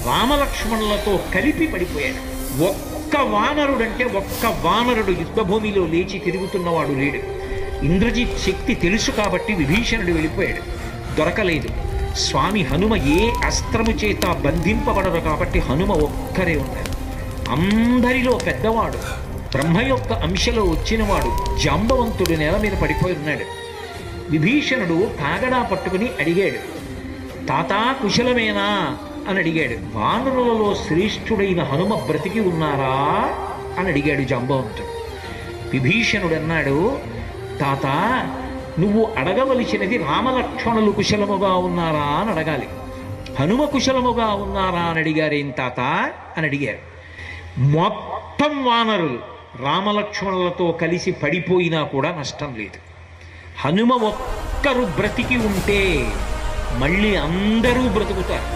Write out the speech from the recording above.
రామలక్ష్మణులతో కలిపి పడిపోయాడు. ఒక్క వానరుడు యుద్ధభూమిలో లేచి తిరుగుతున్నవాడు లేడు. ఇంద్రజిత్ శక్తి తెలుసు కాబట్టి విభీషణుడు వెళ్ళిపోయాడు, దొరకలేదు. స్వామి హనుమ ఏ అస్త్రము చేత బంధింపబడరు కాబట్టి హనుమ ఒక్కరే ఉన్నారు. అందరిలో పెద్దవాడు, బ్రహ్మ యొక్క అంశలో వచ్చినవాడు జాంబవంతుడు నేల మీద పడిపోయి ఉన్నాడు. విభీషణుడు కాగడా పట్టుకుని అడిగాడు, తాతా కుశలమేనా అని అడిగాడు. వానరులలో శ్రేష్ఠుడైన హనుమ బ్రతికి ఉన్నారా అని అడిగాడు జాంబవంతుడు. విభీషణుడు అన్నాడు, తాత నువ్వు అడగవలసినది రామలక్ష్మణులు కుశలముగా ఉన్నారా అని అడగాలి. హనుమ కుశలముగా ఉన్నారా అని అడిగారేం తాత అని అడిగారు. మొత్తం వానరులు రామలక్ష్మణులతో కలిసి పడిపోయినా కూడా నష్టం లేదు. హనుమ ఒక్కరు బ్రతికి ఉంటే మళ్ళీ అందరూ బ్రతుకుతారు.